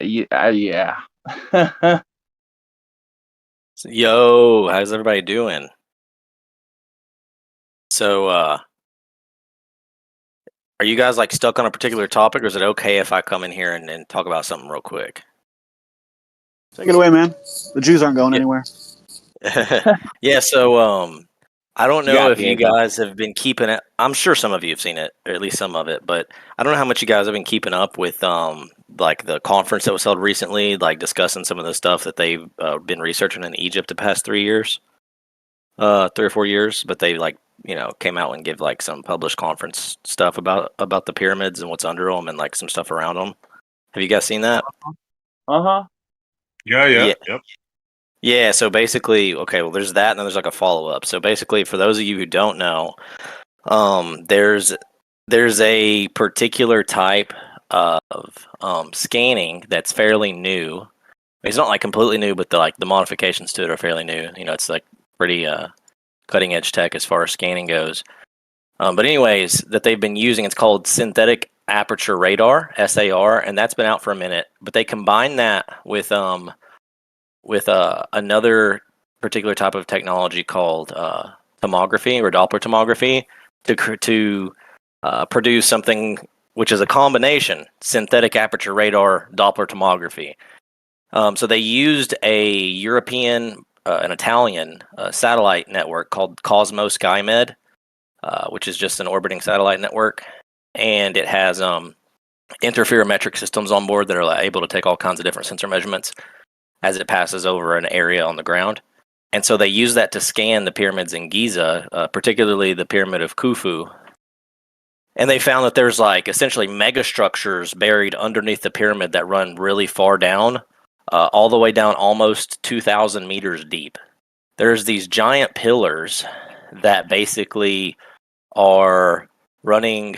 Yeah. Yo, how's everybody doing? So, are you guys like stuck on a particular topic, or is it okay if I come in here and talk about something real quick? Take it away, man. The Jews aren't going anywhere. Yeah, so I don't know if you Piezo. guys have been keeping it. I'm sure some of you have seen it, or at least some of it, but I don't know how much you guys have been keeping up with like the conference that was held recently, like discussing some of the stuff that they've been researching in Egypt the past 3 years, 3 or 4 years, but they came out and give like some published conference stuff about the pyramids and what's under them and like some stuff around them. Have you guys seen that? Uh-huh. Yeah. Yep. Yeah, so basically, okay, well, there's that, and then there's like a follow-up. So basically, for those of you who don't know, there's a particular type of scanning that's fairly new. It's not like completely new, but the modifications to it are fairly new. You know, it's like pretty cutting edge tech as far as scanning goes. But anyways, that they've been using, it's called synthetic aperture radar, SAR, and that's been out for a minute. But they combine that with another particular type of technology called tomography or Doppler tomography to produce something which is a combination synthetic aperture radar Doppler tomography. So they used a European, an Italian satellite network called Cosmo SkyMed, which is just an orbiting satellite network, and it has interferometric systems on board that are able to take all kinds of different sensor measurements as it passes over an area on the ground. And so they use that to scan the pyramids in Giza, particularly the pyramid of Khufu. And they found that there's like essentially megastructures buried underneath the pyramid that run really far down, all the way down almost 2,000 meters deep. There's these giant pillars that basically are running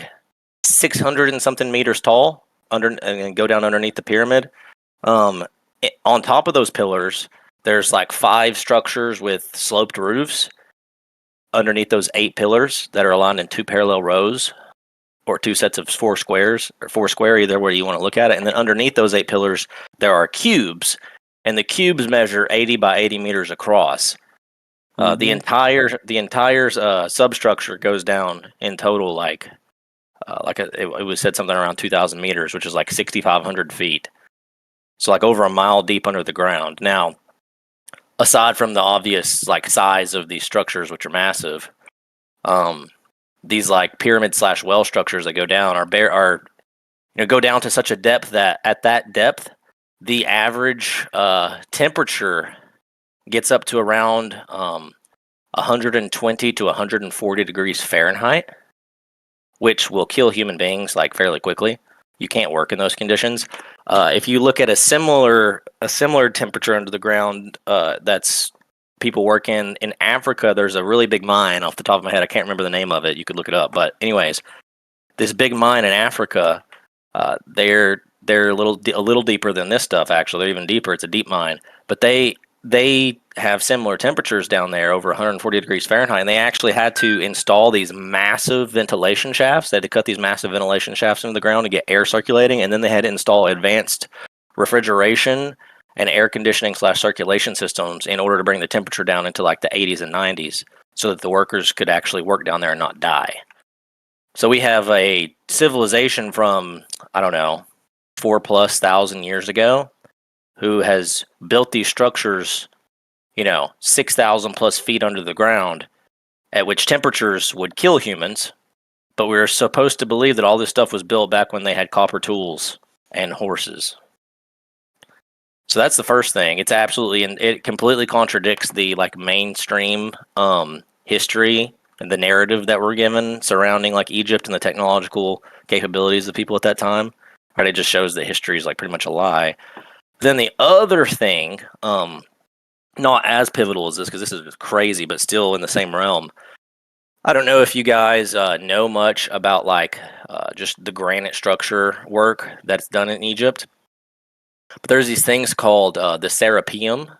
600 and something meters tall and go down underneath the pyramid. On top of those pillars, there's like 5 structures with sloped roofs underneath those 8 pillars that are aligned in 2 parallel rows, or 2 sets of 4 squares, or 4 square, either way you want to look at it. And then underneath those 8 pillars, there are cubes, and the cubes measure 80 by 80 meters across. The entire substructure goes down in total it was said something around 2,000 meters, which is like 6,500 feet. So like over a mile deep under the ground. Now, aside from the obvious like size of these structures, which are massive, these like pyramid / well structures that go down go down to such a depth that at that depth, the average temperature gets up to around 120 to 140 degrees Fahrenheit, which will kill human beings like fairly quickly. You can't work in those conditions. If you look at a similar temperature under the ground, that's people work in Africa. There's a really big mine off the top of my head. I can't remember the name of it. You could look it up. But anyways, this big mine in Africa, they're a little deeper than this stuff. Actually, they're even deeper. It's a deep mine, but they have similar temperatures down there, over 140 degrees Fahrenheit, and they actually had to install these massive ventilation shafts. They had to cut these massive ventilation shafts into the ground to get air circulating, and then they had to install advanced refrigeration and air conditioning / circulation systems in order to bring the temperature down into like the 80s and 90s so that the workers could actually work down there and not die. So we have a civilization from, I don't know, 4,000+ years ago who has built these structures, 6,000+ feet under the ground, at which temperatures would kill humans. But we're supposed to believe that all this stuff was built back when they had copper tools and horses. So that's the first thing. It's absolutely, and it completely contradicts the like mainstream history and the narrative that we're given surrounding like Egypt and the technological capabilities of people at that time. Right? It just shows that history is like pretty much a lie. Then the other thing, not as pivotal as this, because this is crazy, but still in the same realm. I don't know if you guys know much about like just the granite structure work that's done in Egypt. But there's these things called the Serapeum.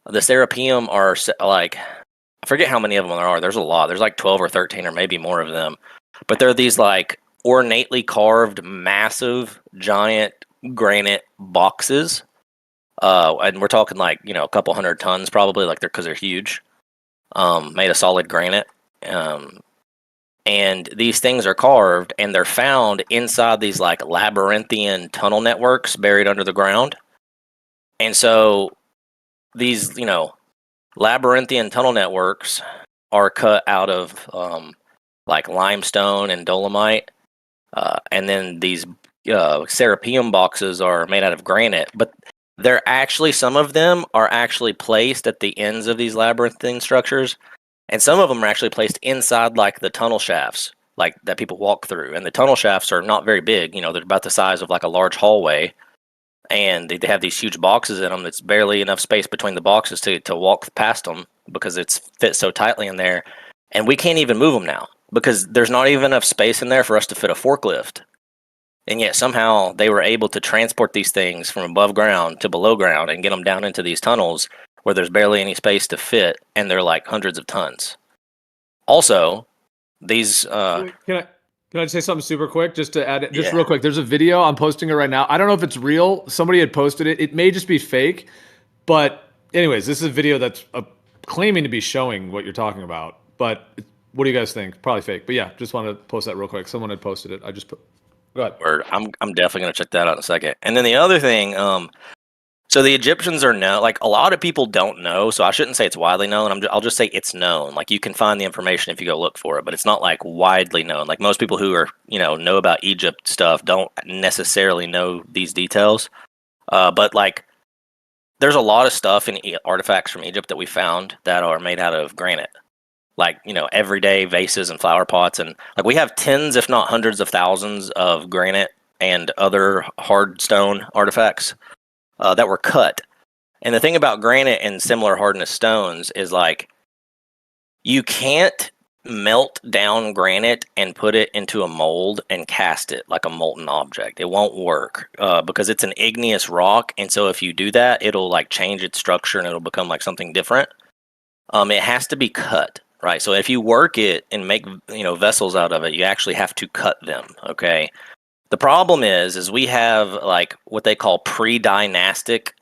The Serapeum are like, I forget how many of them there are. There's a lot. There's like 12 or 13 or maybe more of them. But they're these like ornately carved, massive, giant granite boxes, and we're talking like a couple hundred tons probably, like because they're huge, made of solid granite. And these things are carved, and they're found inside these like labyrinthian tunnel networks buried under the ground. And so these, labyrinthian tunnel networks are cut out of like limestone and dolomite, and then these serapeum boxes are made out of granite. But they're actually, some of them are actually placed at the ends of these labyrinthine structures. And some of them are actually placed inside like the tunnel shafts, like that people walk through. And the tunnel shafts are not very big. They're about the size of like a large hallway. And they have these huge boxes in them. That's barely enough space between the boxes to walk past them because it's fit so tightly in there. And we can't even move them now because there's not even enough space in there for us to fit a forklift. And yet somehow they were able to transport these things from above ground to below ground and get them down into these tunnels where there's barely any space to fit, and they're like hundreds of tons. Also, these... Can I say something super quick, just to add, real quick? There's a video, I'm posting it right now. I don't know if it's real. Somebody had posted it. It may just be fake. But anyways, this is a video that's claiming to be showing what you're talking about. But what do you guys think? Probably fake. But yeah, just wanted to post that real quick. Someone had posted it. I just put... Go ahead. Word. I'm definitely going to check that out in a second. And then the other thing... So the Egyptians are known, like a lot of people don't know, so I shouldn't say it's widely known. I'll just say it's known. Like you can find the information if you go look for it, but it's not like widely known. Like most people who are, know about Egypt stuff don't necessarily know these details. But like there's a lot of stuff in artifacts from Egypt that we found that are made out of granite. Like, everyday vases and flower pots. And like we have tens, if not hundreds of thousands of granite and other hard stone artifacts that were cut. And the thing about granite and similar hardness stones is like you can't melt down granite and put it into a mold and cast it like a molten object. It won't work because it's an igneous rock. And so if you do that, it'll like change its structure and it'll become like something different. It has to be cut, right? So if you work it and make vessels out of it, you actually have to cut them. Okay. The problem is we have like what they call pre-dynastic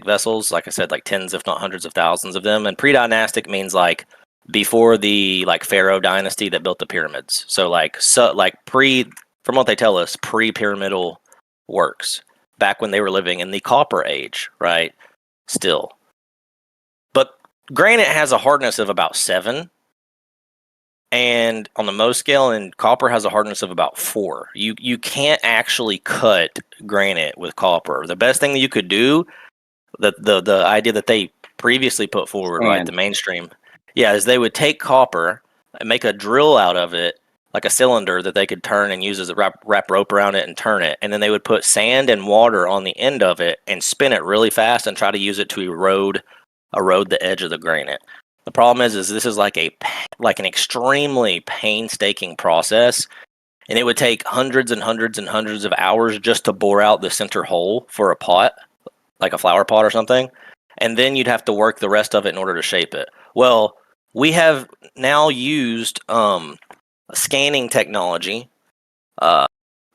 vessels. Like I said, like tens, if not hundreds of thousands of them. And pre-dynastic means like before the like Pharaoh dynasty that built the pyramids. So from what they tell us, pre-pyramidal works back when they were living in the Copper Age, right? Still, but granite has a hardness of about 7. And on the Mohs scale, and copper has a hardness of about 4. You can't actually cut granite with copper. The best thing that you could do, the idea that they previously put forward, right, the mainstream, is they would take copper and make a drill out of it, like a cylinder that they could turn and use as a wrap rope around it and turn it. And then they would put sand and water on the end of it and spin it really fast and try to use it to erode the edge of the granite. The problem is this is like an extremely painstaking process, and it would take hundreds and hundreds and hundreds of hours just to bore out the center hole for a pot, like a flower pot or something, and then you'd have to work the rest of it in order to shape it. Well, we have now used scanning technology,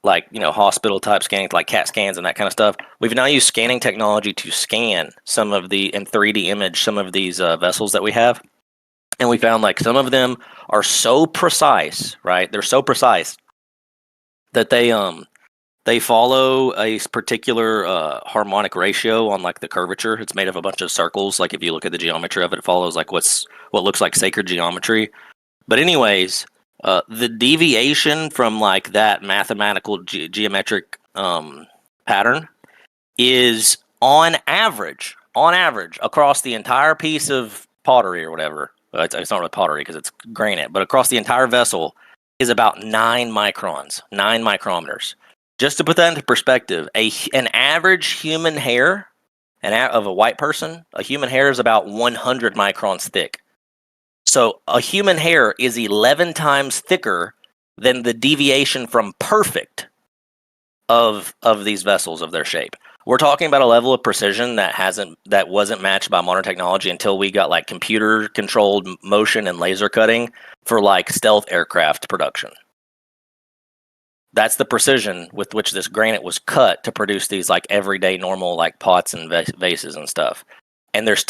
like hospital type scanning, like CAT scans and that kind of stuff. We've now used scanning technology to scan in 3D image some of these vessels that we have, and we found like some of them are so precise, right? They're so precise that they follow a particular harmonic ratio on like the curvature. It's made of a bunch of circles. Like if you look at the geometry of it, it follows like what looks like sacred geometry. But anyways, the deviation from like that mathematical geometric pattern is on average across the entire piece of pottery or whatever. It's not really pottery because it's granite, but across the entire vessel is about 9 microns, 9 micrometers. Just to put that into perspective, an average human hair of a white person, a human hair is about 100 microns thick. So a human hair is 11 times thicker than the deviation from perfect of these vessels of their shape. We're talking about a level of precision that wasn't matched by modern technology until we got like computer controlled motion and laser cutting for like stealth aircraft production. that's the precision with which this granite was cut to produce these like everyday normal like pots and vases and stuff. And there's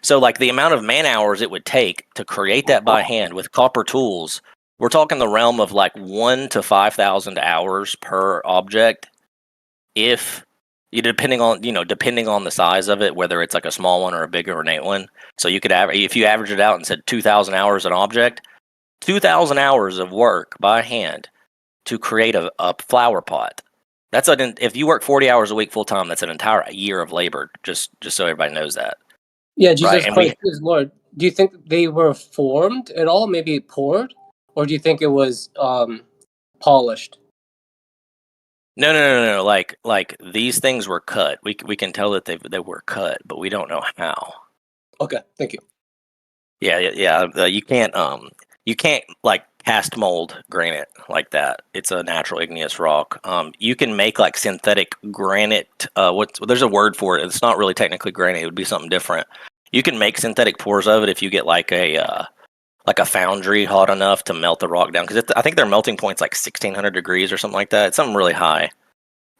so like the amount of man hours it would take to create that by hand with copper tools, we're talking the realm of like 1 to 5,000 hours per object. If you depending on the size of it, whether it's like a small one or a big ornate one. So you could if you average it out and said 2,000 hours an object, 2,000 hours of work by hand to create a flower pot. That's if you work 40 hours a week full time, that's an entire year of labor. Just so everybody knows that. Yeah, Jesus Christ is Lord. Do you think they were formed at all? Maybe poured, or do you think it was polished? No. Like these things were cut. We can tell that they were cut, but we don't know how. Okay, thank you. Yeah. You can't like cast mold granite like that. It's a natural igneous rock. You can make like synthetic granite. There's a word for it. It's not really technically granite. It would be something different. You can make synthetic pours of it if you get like a foundry hot enough to melt the rock down. Because I think their melting point's like 1,600 degrees or something like that. It's something really high.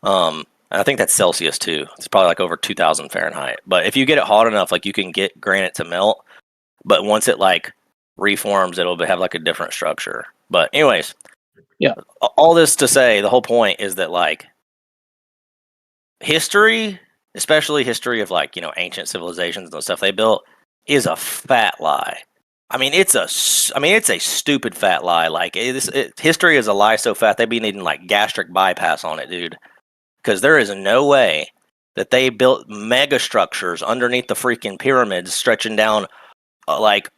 And I think that's Celsius too. It's probably like over 2,000 Fahrenheit. But if you get it hot enough, like you can get granite to melt. But once it like reforms, it'll have like a different structure. But anyways, yeah. All this to say, the whole point is that like history, especially history of like ancient civilizations and stuff they built, is a fat lie. I mean, it's a stupid fat lie. Like history is a lie so fat they'd be needing like gastric bypass on it, dude. Because there is no way that they built mega structures underneath the freaking pyramids, stretching down like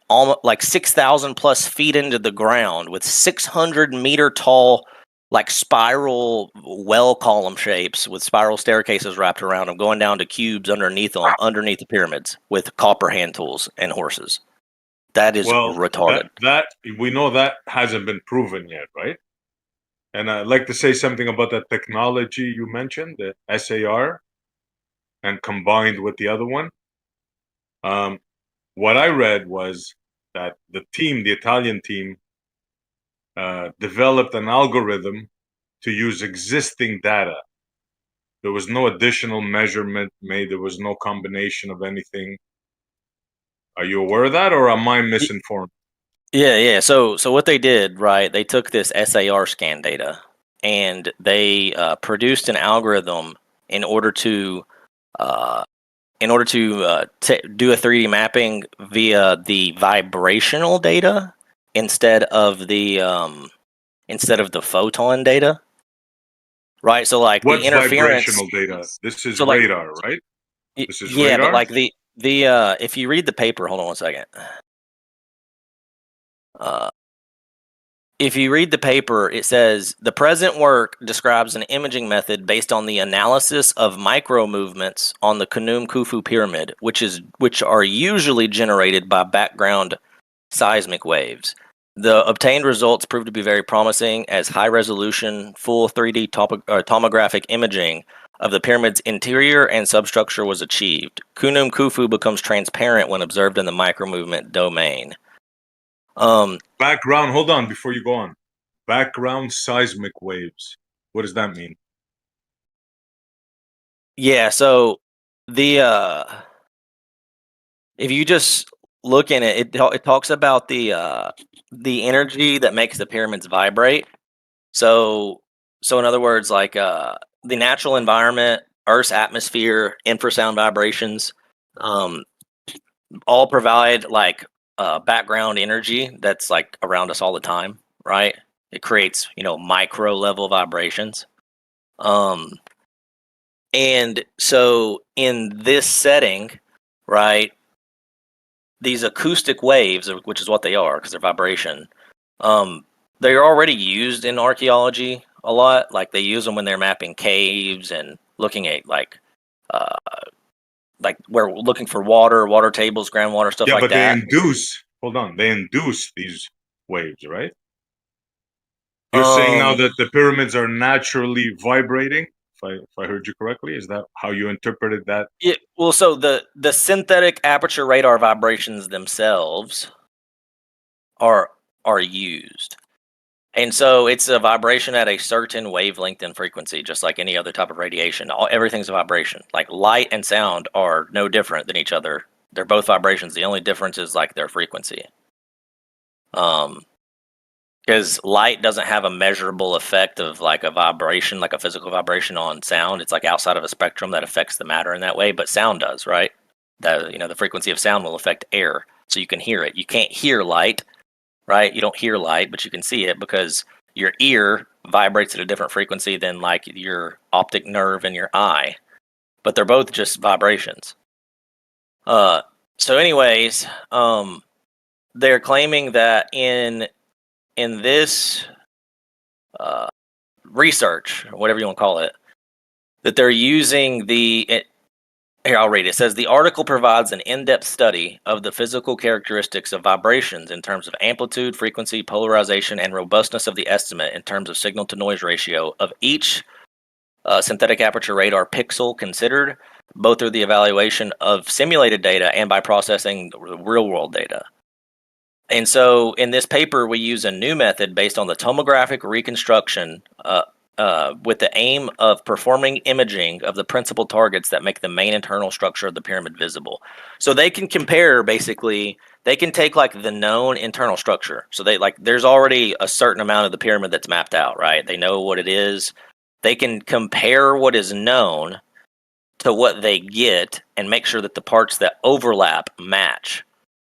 6,000 plus feet into the ground with 600-meter tall like spiral well column shapes with spiral staircases wrapped around them, going down to cubes underneath the pyramids with copper hand tools and horses. That is retarded. That we know that hasn't been proven yet, right? And I'd like to say something about that technology you mentioned, the SAR, and combined with the other one. What I read was that the Italian team, developed an algorithm to use existing data. There was no additional measurement made. There was no combination of anything. Are you aware of that, or am I misinformed? Yeah. So what they did, right? They took this SAR scan data and they produced an algorithm in order to do a 3D mapping via the vibrational data instead of the photon data. Right. So like what's the interference. Vibrational data? This is so like, radar, right? This is yeah, radar? but like the if you read the paper, hold on one second. If you read the paper, it says the present work describes an imaging method based on the analysis of micro movements on the Khnum Khufu pyramid, which are usually generated by background seismic waves. The obtained results proved to be very promising as high-resolution, full 3D tomographic imaging of the pyramid's interior and substructure was achieved. Khnum Khufu becomes transparent when observed in the micro-movement domain. Background, hold on before you go on. Background seismic waves. What does that mean? Yeah, so the if you just look in it, it talks about the energy that makes the pyramids vibrate. So in other words, like the natural environment, Earth's atmosphere, infrasound vibrations, all provide like background energy that's like around us all the time, right? It creates micro level vibrations. And so in this setting, right, these acoustic waves, which is what they are because they're vibration, they're already used in archaeology a lot. Like they use them when they're mapping caves and looking at like we're looking for water tables, groundwater, stuff like that. Yeah, but they induce these waves, right? You're saying now that the pyramids are naturally vibrating? If I heard you correctly, is that how you interpreted that? Yeah, well, so the synthetic aperture radar vibrations themselves are used. And so it's a vibration at a certain wavelength and frequency, just like any other type of radiation. Everything's a vibration. Like light and sound are no different than each other. They're both vibrations. The only difference is like their frequency. Because light doesn't have a measurable effect of like a vibration, like a physical vibration on sound. It's like outside of a spectrum that affects the matter in that way, but sound does, right? The frequency of sound will affect air, so you can hear it. You can't hear light, right? You don't hear light, but you can see it because your ear vibrates at a different frequency than like your optic nerve in your eye. But they're both just vibrations. So anyways, they're claiming that in this research, or whatever you want to call it, that they're using here, I'll read it. It says the article provides an in-depth study of the physical characteristics of vibrations in terms of amplitude, frequency, polarization, and robustness of the estimate in terms of signal-to-noise ratio of each synthetic aperture radar pixel considered, both through the evaluation of simulated data and by processing real-world data. And so in this paper, we use a new method based on the tomographic reconstruction with the aim of performing imaging of the principal targets that make the main internal structure of the pyramid visible. So they can compare, basically, they can take like the known internal structure. So there's already a certain amount of the pyramid that's mapped out, right? They know what it is. They can compare what is known to what they get and make sure that the parts that overlap match.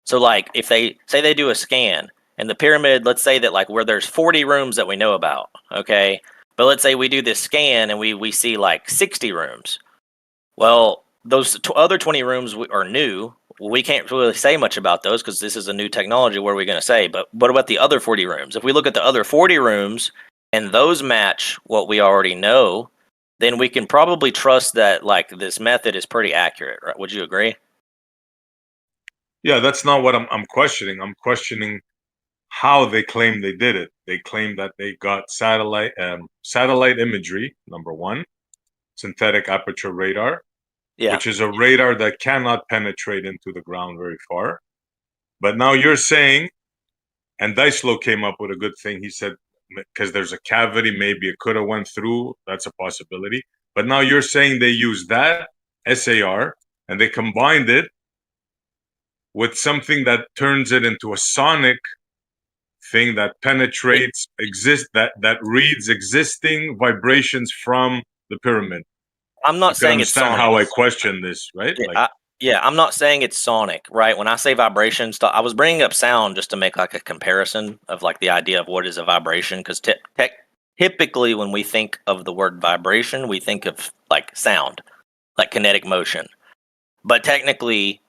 So like if they say they do a scan and the pyramid, let's say that like where there's 40 rooms that we know about, okay? But let's say we do this scan and we see like 60 rooms. Well, those other 20 rooms are new. We can't really say much about those because this is a new technology. What are we going to say? But what about the other 40 rooms? If we look at the other 40 rooms and those match what we already know, then we can probably trust that like this method is pretty accurate, right? Would you agree? Yeah, that's not what I'm questioning. I'm questioning how they claim they did it. They claim that they got satellite imagery, number one, synthetic aperture radar, which is a radar that cannot penetrate into the ground very far. But now you're saying, and Dicelo came up with a good thing. He said, because there's a cavity, maybe it could have went through. That's a possibility. But now you're saying they used that SAR and they combined it with something that turns it into a sonic thing that penetrates, that reads existing vibrations from the pyramid. I'm not saying it's sonic. How I question this, right? I'm not saying it's sonic, right? When I say vibrations, I was bringing up sound just to make like a comparison of like the idea of what is a vibration, because typically when we think of the word vibration, we think of like sound, like kinetic motion. But technically,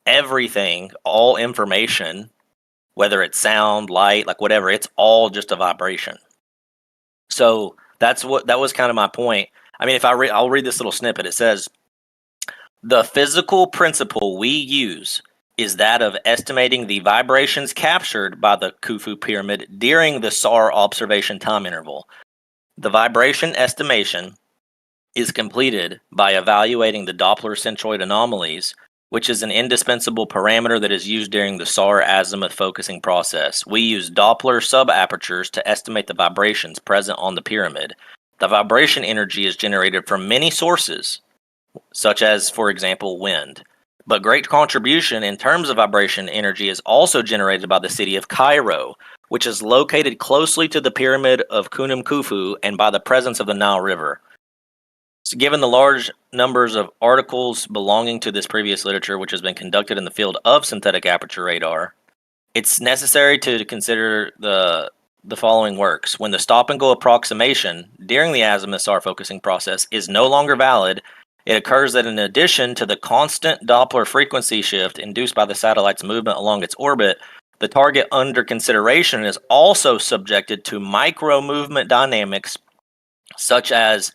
everything, all information, whether it's sound, light, like whatever, it's all just a vibration. So that was kind of my point. I mean, I'll read this little snippet. It says, the physical principle we use is that of estimating the vibrations captured by the Khufu pyramid during the SAR observation time interval. The vibration estimation is completed by evaluating the Doppler centroid anomalies, which is an indispensable parameter that is used during the SAR azimuth focusing process. We use Doppler subapertures to estimate the vibrations present on the pyramid. The vibration energy is generated from many sources, such as, for example, wind. But great contribution in terms of vibration energy is also generated by the city of Cairo, which is located closely to the pyramid of Khunem Khufu and by the presence of the Nile River. So given the large numbers of articles belonging to this previous literature, which has been conducted in the field of synthetic aperture radar, it's necessary to consider the following works. When the stop-and-go approximation during the azimuth SAR focusing process is no longer valid, it occurs that in addition to the constant Doppler frequency shift induced by the satellite's movement along its orbit, the target under consideration is also subjected to micro-movement dynamics such as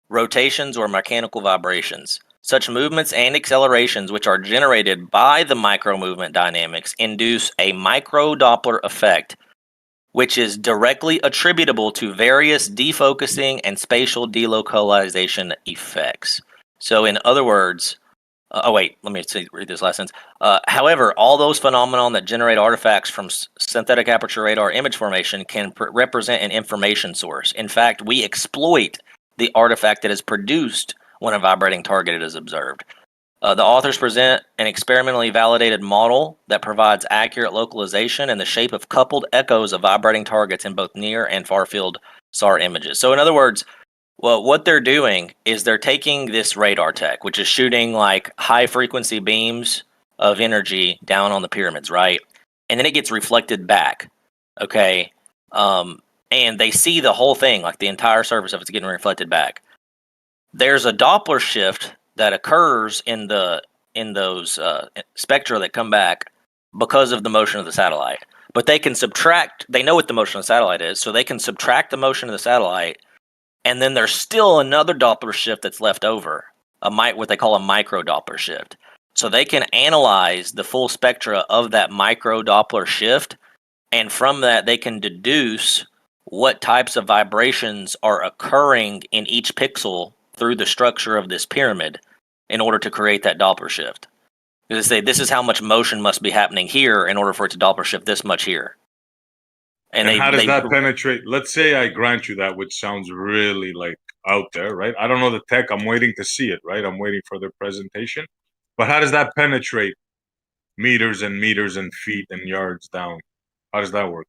rotations or mechanical vibrations. Such movements and accelerations which are generated by the micro-movement dynamics induce a micro-Doppler effect, which is directly attributable to various defocusing and spatial delocalization effects. So in other words, Wait, let me read this last sentence. However, all those phenomena that generate artifacts from synthetic aperture radar image formation can represent an information source. In fact, we exploit the artifact that is produced when a vibrating target is observed. The authors present an experimentally validated model that provides accurate localization in the shape of coupled echoes of vibrating targets in both near and far field SAR images. So in other words, well, what they're doing is they're taking this radar tech, which is shooting like high frequency beams of energy down on the pyramids, right? And then it gets reflected back. Okay. And they see the whole thing, like the entire surface of it's getting reflected back. There's a Doppler shift that occurs in those spectra that come back because of the motion of the satellite. But they can subtract, they know what the motion of the satellite is, so they can subtract the motion of the satellite, and then there's still another Doppler shift that's left over, what they call a micro Doppler shift. So they can analyze the full spectra of that micro Doppler shift, and from that they can deduce what types of vibrations are occurring in each pixel through the structure of this pyramid in order to create that Doppler shift. They say this is how much motion must be happening here in order for it to Doppler shift this much here. And how does that penetrate? Let's say I grant you that, which sounds really like out there, right? I don't know the tech. I'm waiting to see it, right? I'm waiting for their presentation. But how does that penetrate meters and meters and feet and yards down? How does that work?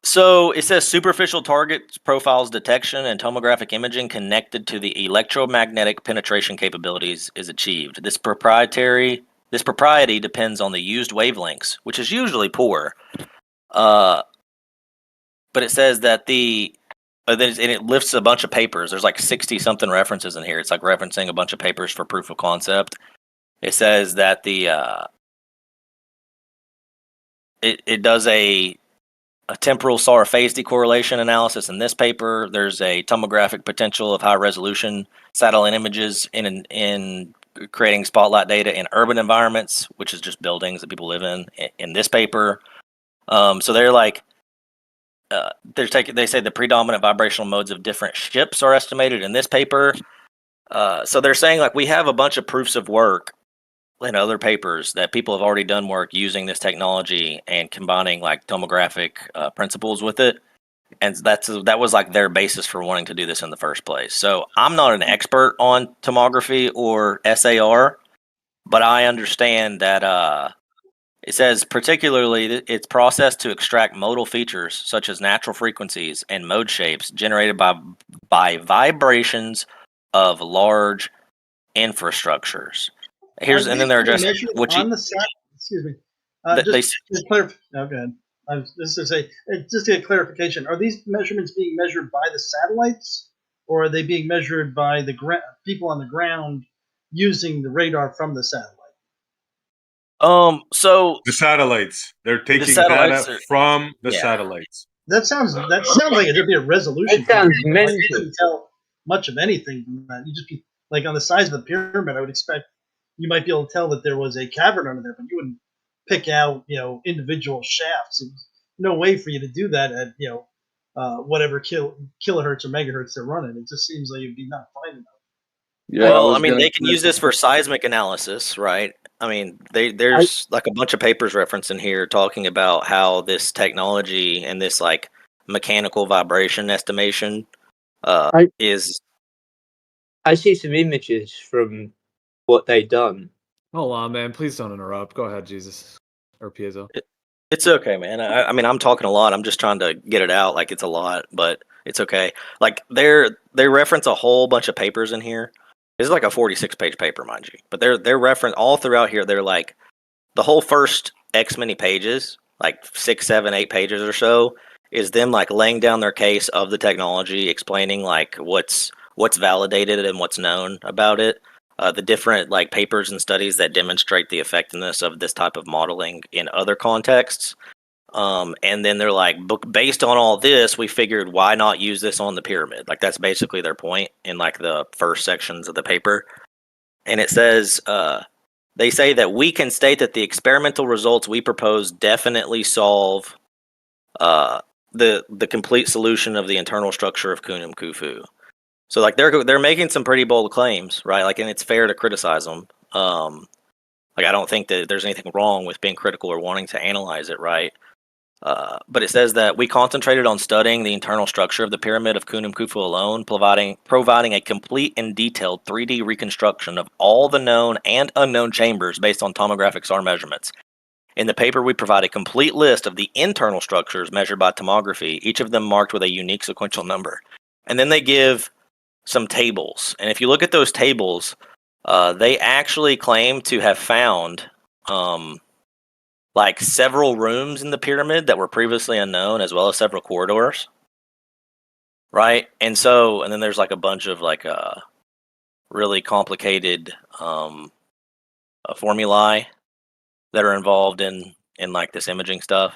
So it says superficial target profiles detection and tomographic imaging connected to the electromagnetic penetration capabilities is achieved. This propriety depends on the used wavelengths, which is usually poor. But it says that and it lists a bunch of papers. There's like 60 something references in here. It's like referencing a bunch of papers for proof of concept. It says that it does a temporal SAR phase decorrelation analysis in this paper. There's a tomographic potential of high resolution satellite images in creating spotlight data in urban environments, which is just buildings that people live in this paper. So they're like, they say the predominant vibrational modes of different ships are estimated in this paper. So they're saying like we have a bunch of proofs of work in other papers that people have already done work using this technology and combining like tomographic principles with it. And that was like their basis for wanting to do this in the first place. So I'm not an expert on tomography or SAR, but I understand that it says particularly it's processed to extract modal features such as natural frequencies and mode shapes generated by vibrations of large infrastructures. And then they're addressing what on the sat. Excuse me. Just to clarify. Oh, go ahead. Just to get clarification, are these measurements being measured by the satellites, or are they being measured by the people on the ground using the radar from the satellite? So the satellites, they're taking data from the satellites. That sounds like there'd be a resolution. It sounds mental. You couldn't tell much of anything from that. You just be like on the size of the pyramid. I would expect you might be able to tell that there was a cavern under there, but you wouldn't pick out, individual shafts. There's no way for you to do that at, whatever kilohertz or megahertz they're running. It just seems like you'd be not fine enough. Yeah, well, I mean, they can use this for seismic analysis, right? I mean, there's like a bunch of papers referenced in here talking about how this technology and this like mechanical vibration estimation is. I see some images from what they've done. Hold on, man. Please don't interrupt. Go ahead, Jesus. Or Piezo. It's okay, man. I mean, I'm talking a lot. I'm just trying to get it out. Like, it's a lot, but it's okay. Like, they reference a whole bunch of papers in here. This is like a 46-page paper, mind you. But they're reference all throughout here. They're like, the whole first X many pages, like 6, 7, 8 pages or so, is them like laying down their case of the technology, explaining like what's validated and what's known about it. The different like papers and studies that demonstrate the effectiveness of this type of modeling in other contexts. And then they're like, based on all this, we figured why not use this on the pyramid? Like that's basically their point in like the first sections of the paper. And it says, they say that we can state that the experimental results we propose definitely solve the complete solution of the internal structure of Kunum Khufu. So like they're making some pretty bold claims, right? Like, and it's fair to criticize them. Like I don't think that there's anything wrong with being critical or wanting to analyze it, right? But it says that we concentrated on studying the internal structure of the pyramid of Khufu Khufu alone, providing a complete and detailed 3D reconstruction of all the known and unknown chambers based on tomographic SAR measurements. In the paper, we provide a complete list of the internal structures measured by tomography, each of them marked with a unique sequential number. And then they give some tables. And if you look at those tables, they actually claim to have found like several rooms in the pyramid that were previously unknown, as well as several corridors. Right? And then there's like a bunch of like really complicated formulae that are involved in like this imaging stuff.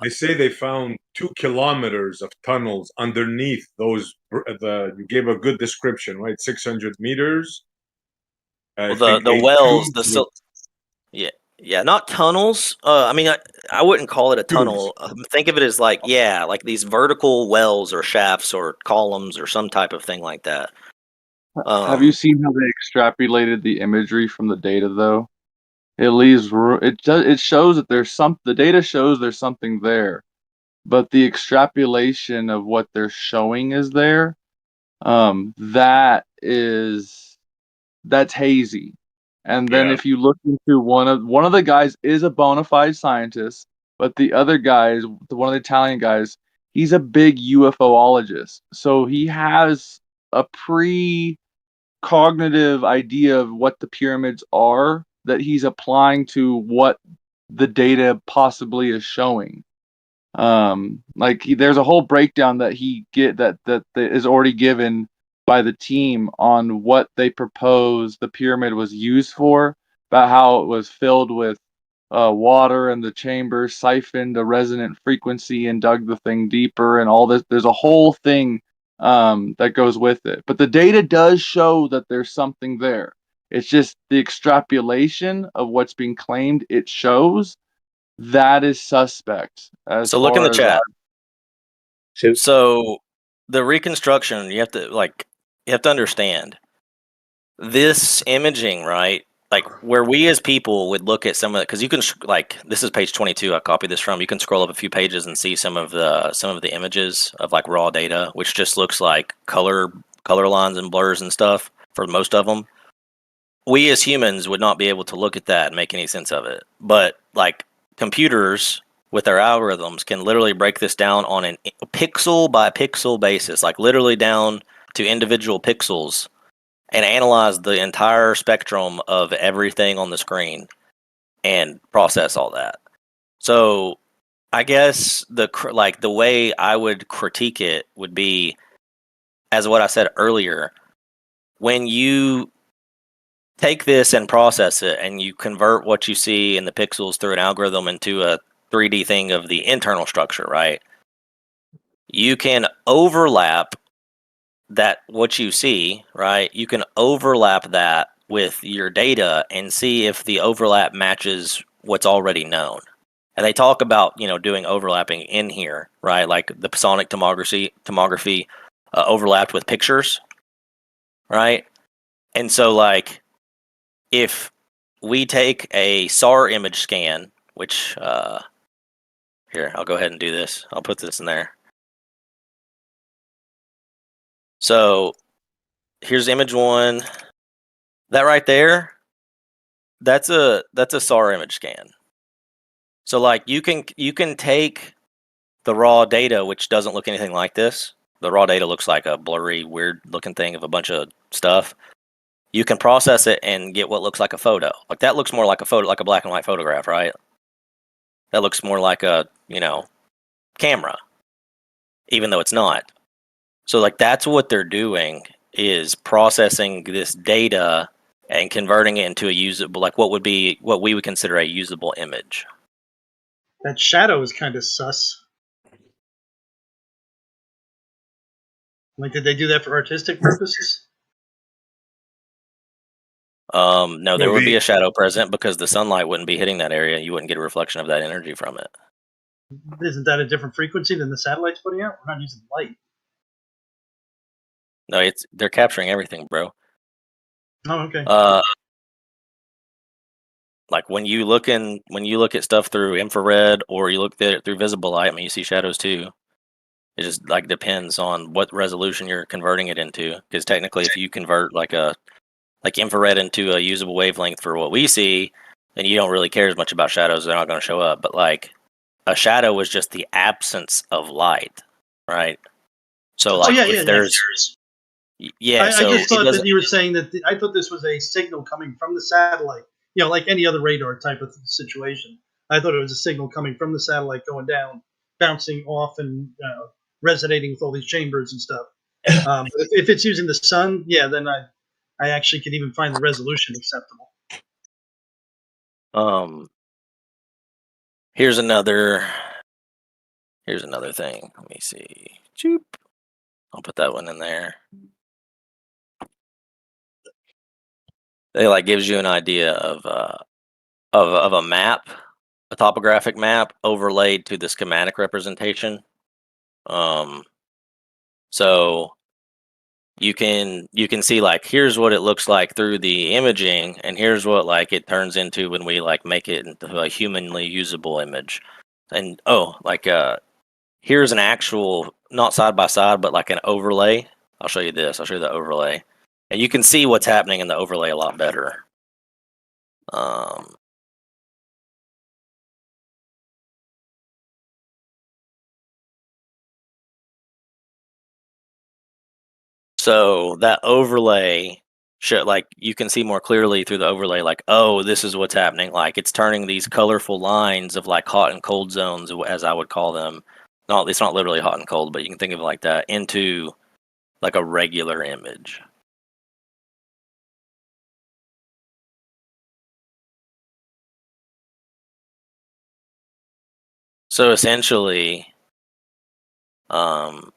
They say they found 2 kilometers of tunnels underneath those. You gave a good description, right? 600 meters. Well, the wells, yeah, not tunnels. I mean, I wouldn't call it a tunnel. Think of it as like these vertical wells or shafts or columns or some type of thing like that. Have you seen how they extrapolated the imagery from the data, though? It leaves it shows that the data shows there's something there, but the extrapolation of what they're showing is there. That's hazy. And then if you look into one of the guys is a bona fide scientist, but the other guy is one of the Italian guys. He's a big UFOologist, so he has a cognitive idea of what the pyramids are that he's applying to what the data possibly is showing. There's a whole breakdown that that is already given by the team on what they propose the pyramid was used for, about how it was filled with water and the chamber siphoned a resonant frequency and dug the thing deeper and all this. There's a whole thing that goes with it. But the data does show that there's something there. It's just the extrapolation of what's being claimed it shows that is suspect. So look in the chat. So the reconstruction, you have to understand this imaging, right? Like where we as people would look at some of it, because you can this is page 22. I copied this from. You can scroll up a few pages and see some of the images of like raw data, which just looks like color lines and blurs and stuff for most of them. We as humans would not be able to look at that and make any sense of it. But like computers with their algorithms can literally break this down on a pixel by pixel basis, like literally down to individual pixels, and analyze the entire spectrum of everything on the screen and process all that. So I guess the way I would critique it would be, as what I said earlier, when you take this and process it and you convert what you see in the pixels through an algorithm into a 3D thing of the internal structure, right? You can overlap that what you see, right? You can overlap that with your data and see if the overlap matches what's already known. And they talk about, doing overlapping in here, right? Like the sonic tomography overlapped with pictures, right? And so like if we take a SAR image scan, which here, I'll go ahead and do this. I'll put this in there. So here's image 1. That right there, that's a SAR image scan. So like you can take the raw data, which doesn't look anything like this. The raw data looks like a blurry, weird looking thing of a bunch of stuff. You can process it and get what looks like a photo. Like that looks more like a photo, like a black and white photograph, right? That looks more like a, camera, even though it's not. So like that's what they're doing, is processing this data and converting it into a usable, like what we would consider a usable image. That shadow is kind of sus. Like, did they do that for artistic purposes? No, there would be a shadow present because the sunlight wouldn't be hitting that area. You wouldn't get a reflection of that energy from it. Isn't that a different frequency than the satellite's putting out? We're not using light. No, they're capturing everything, bro. Oh, okay. Like when you look at stuff through infrared or you look at it through visible light, I mean, you see shadows too. It just like depends on what resolution you're converting it into. Because technically, if you convert like infrared into a usable wavelength for what we see, then you don't really care as much about shadows. They're not going to show up. But like a shadow is just the absence of light, right? So like if there's I just thought that you were saying that I thought this was a signal coming from the satellite. You know, like any other radar type of situation. I thought it was a signal coming from the satellite going down, bouncing off, and resonating with all these chambers and stuff. But if it's using the sun, yeah, then I actually can even find the resolution acceptable. Here's another thing. Let me see. Choop. I'll put that one in there. It like gives you an idea of a map, a topographic map overlaid to the schematic representation. So you can see like here's what it looks like through the imaging, and here's what like it turns into when we like make it into a humanly usable image. And here's an actual, not side by side, but like an overlay. I'll show you this. I'll show you the overlay, and you can see what's happening in the overlay a lot better. So that overlay like you can see more clearly through the overlay, like, oh, this is what's happening. Like it's turning these colorful lines of like hot and cold zones, as I would call them. No, it's not literally hot and cold, but you can think of it like that, into like a regular image. So essentially, the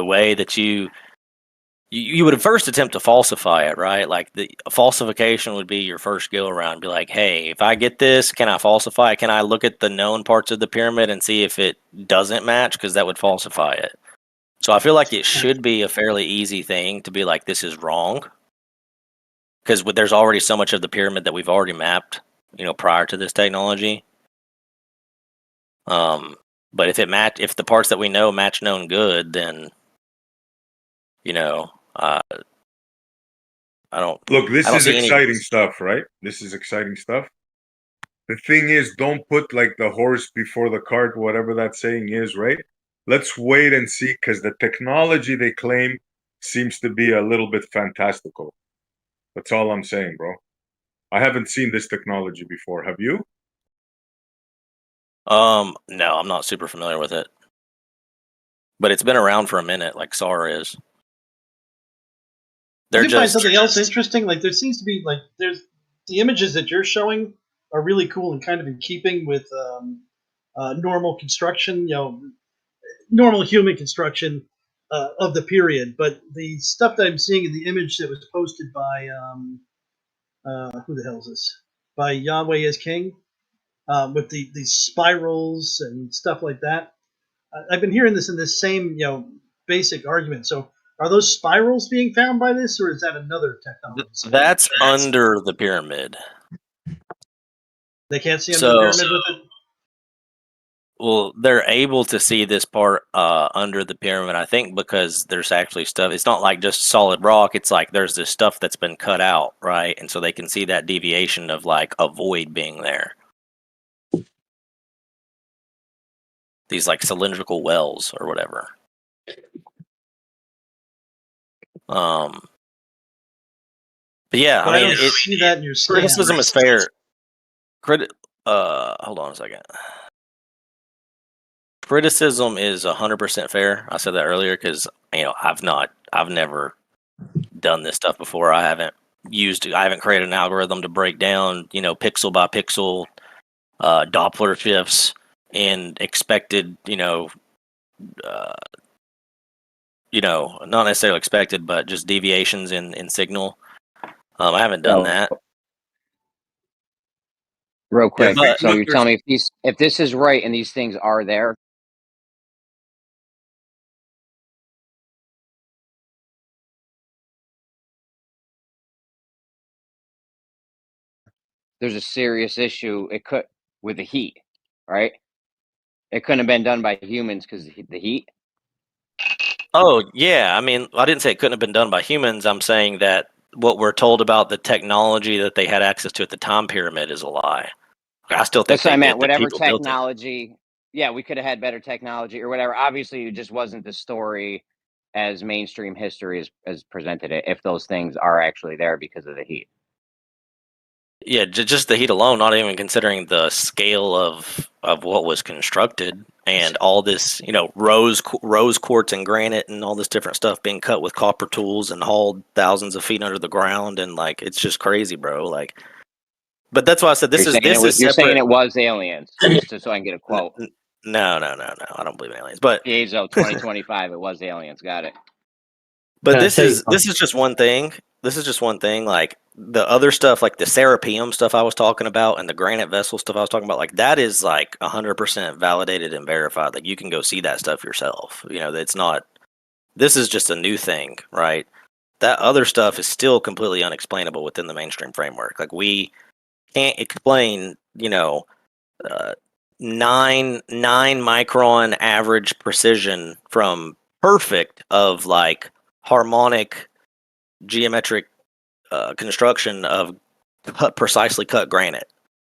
way that you would first attempt to falsify it, right? Like the falsification would be your first go around. Be like, hey, if I get this, can I falsify it? Can I look at the known parts of the pyramid and see if it doesn't match? Because that would falsify it. So I feel like it should be a fairly easy thing to be like, this is wrong. Because there's already so much of the pyramid that we've already mapped, prior to this technology. But if the parts that we know match known good, then, I don't look. This is see exciting stuff, right? This is exciting stuff. The thing is, don't put like the horse before the cart, whatever that saying is, right? Let's wait and see, because the technology they claim seems to be a little bit fantastical. That's all I'm saying, bro. I haven't seen this technology before. Have you? No, I'm not super familiar with it. But it's been around for a minute, like SAR is. Did you find something else interesting? Like there seems to be like there's the images that you're showing are really cool and kind of in keeping with normal construction, normal human construction of the period. But the stuff that I'm seeing in the image that was posted by who the hell is this? By Yahweh is King, with the spirals and stuff like that. I've been hearing this in this same basic argument. So are those spirals being found by this, or is that another technology? That's under the pyramid. They can't see under the pyramid with it? Well, they're able to see this part under the pyramid, I think, because there's actually stuff. It's not like just solid rock. It's like there's this stuff that's been cut out, right? And so they can see that deviation of like a void being there. These like cylindrical wells or whatever. But yeah, I mean, see that in your criticism is fair. Hold on a second. Criticism is 100% fair. I said that earlier because I've never done this stuff before. I haven't created an algorithm to break down pixel by pixel Doppler shifts and expected not necessarily expected, but just deviations in signal. I haven't done that. Real quick, so you're telling me if this is right and these things are there, there's a serious issue. It could with the heat, right? It couldn't have been done by humans because the heat. Oh yeah, I mean, I didn't say it couldn't have been done by humans. I'm saying that what we're told about the technology that they had access to at the time pyramid is a lie. I still think That's what I they meant. did. The Whatever people built it. technology, yeah, we could have had better technology or whatever. Obviously, it just wasn't the story as mainstream history as presented it. If those things are actually there because of the heat. Yeah, just the heat alone, not even considering the scale of what was constructed and all this, rose quartz and granite and all this different stuff being cut with copper tools and hauled thousands of feet under the ground, and like it's just crazy, bro. Like, but that's why I said this is You're saying separate. it was aliens, just so I can get a quote. No, I don't believe in aliens. But Piezo 2025, it was aliens. Got it. But this is just one thing. This is just one thing. Like the other stuff, like the Serapeum stuff I was talking about, and the granite vessel stuff I was talking about, like that is like 100% validated and verified. Like you can go see that stuff yourself. It's not. This is just a new thing, right? That other stuff is still completely unexplainable within the mainstream framework. Like we can't explain, 9 micron average precision from perfect of like harmonic geometric construction of precisely cut granite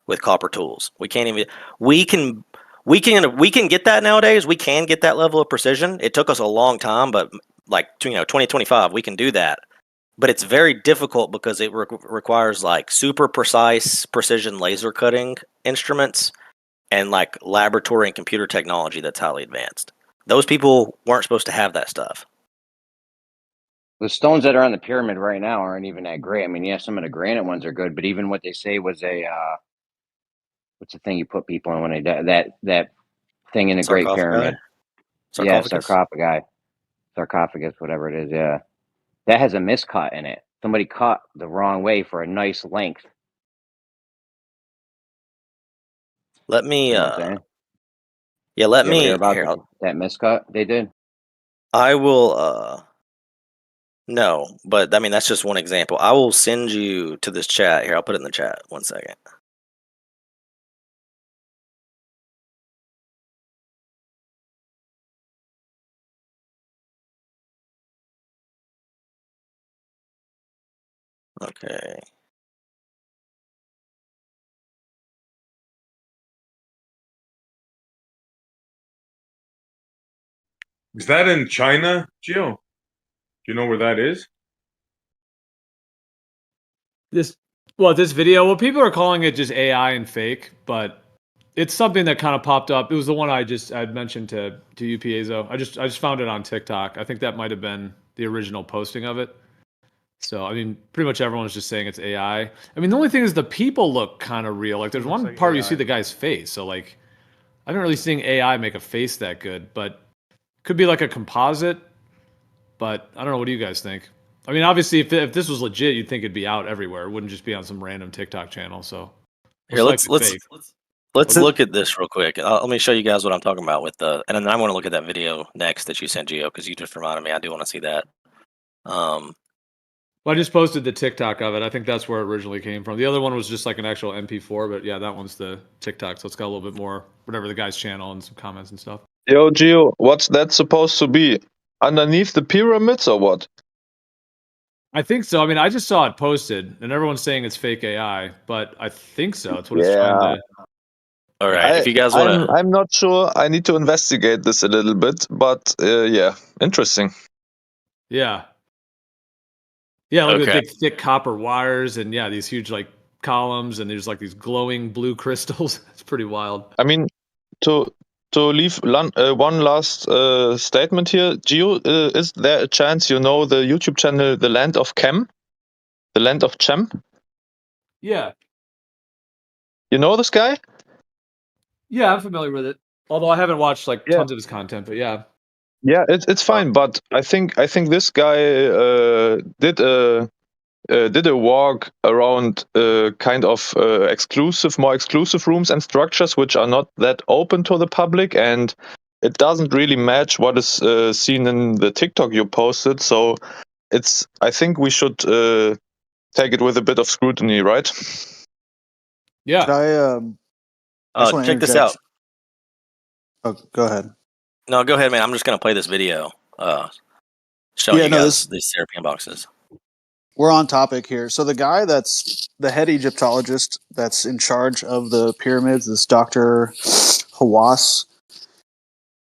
with copper tools. We can't even. We can get that nowadays. We can get that level of precision. It took us a long time, but like 2025, we can do that. But it's very difficult because it requires like super precise precision laser cutting instruments and like laboratory and computer technology that's highly advanced. Those people weren't supposed to have that stuff. The stones that are on the pyramid right now aren't even that great. I mean, yeah, some of the granite ones are good, but even what they say was what's the thing you put people in when they die? That thing in the Great Pyramid. Yeah, sarcophagus, whatever it is. Yeah, that has a miscut in it. Somebody cut the wrong way for a nice length. Let me. You know what I'm saying? Yeah, let me hear about here. that miscut they did. I will. No, but I mean that's just one example. I will send you to this chat here. I'll put it in the chat. 1 second. Okay. Is that in China, Gio? Do you know where that is? This video. Well, people are calling it just AI and fake, but it's something that kind of popped up. It was the one I'd mentioned to you, Piezo. I just found it on TikTok. I think that might have been the original posting of it. So I mean, pretty much everyone's just saying it's AI. I mean, the only thing is the people look kind of real. Like there's one part where you see the guy's face. So like, I haven't really seen AI make a face that good, but could be like a composite. But I don't know. What do you guys think? I mean, obviously, if this was legit, you'd think it'd be out everywhere. It wouldn't just be on some random TikTok channel. So here, let's look at this real quick. Let me show you guys what I'm talking about with the, and then I want to look at that video next that you sent, Gio, because you just reminded me. I do want to see that. Well, I just posted the TikTok of it. I think that's where it originally came from. The other one was just like an actual MP4, but yeah, that one's the TikTok, so it's got a little bit more, whatever the guy's channel and some comments and stuff. Yo, Gio, what's that supposed to be? Underneath the pyramids or what? I think so. I mean, I just saw it posted, and everyone's saying it's fake AI, but I think so. It's what it's trying to. All right, if you guys want to, I'm not sure. I need to investigate this a little bit, but yeah, interesting. Yeah. Yeah, look at the big thick copper wires, and yeah, these huge like columns, and there's like these glowing blue crystals. It's pretty wild. I mean, to leave one last statement here, Gio, is there a chance you know the YouTube channel The Land of Chem? The Land of Chem? Yeah. You know this guy? Yeah, I'm familiar with it. Although I haven't watched like tons of his content, but yeah. Yeah, it's fine, but I think this guy did a walk around kind of more exclusive rooms and structures which are not that open to the public, and it doesn't really match what is seen in the TikTok you posted. So I think we should take it with a bit of scrutiny, right? Yeah. Could I just wanna check this interject. out. Oh, go ahead. No, go ahead, man. I'm just gonna play this video, showing you guys these Serapeum boxes. We're on topic here. So the guy that's the head Egyptologist that's in charge of the pyramids, this Dr. Hawass,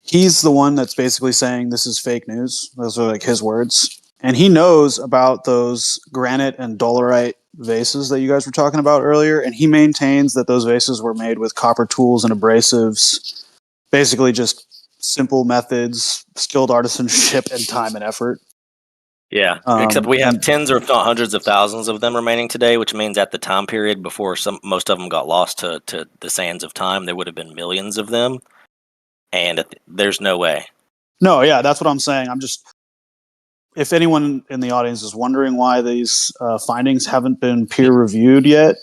he's the one that's basically saying this is fake news. Those are like his words. And he knows about those granite and dolerite vases that you guys were talking about earlier. And he maintains that those vases were made with copper tools and abrasives, basically just simple methods, skilled artisanship, and time and effort. Yeah, except we have tens or if not hundreds of thousands of them remaining today, which means at the time period before most of them got lost to the sands of time, there would have been millions of them, and there's no way. No, yeah, that's what I'm saying. I'm just, if anyone in the audience is wondering why these findings haven't been peer reviewed yet,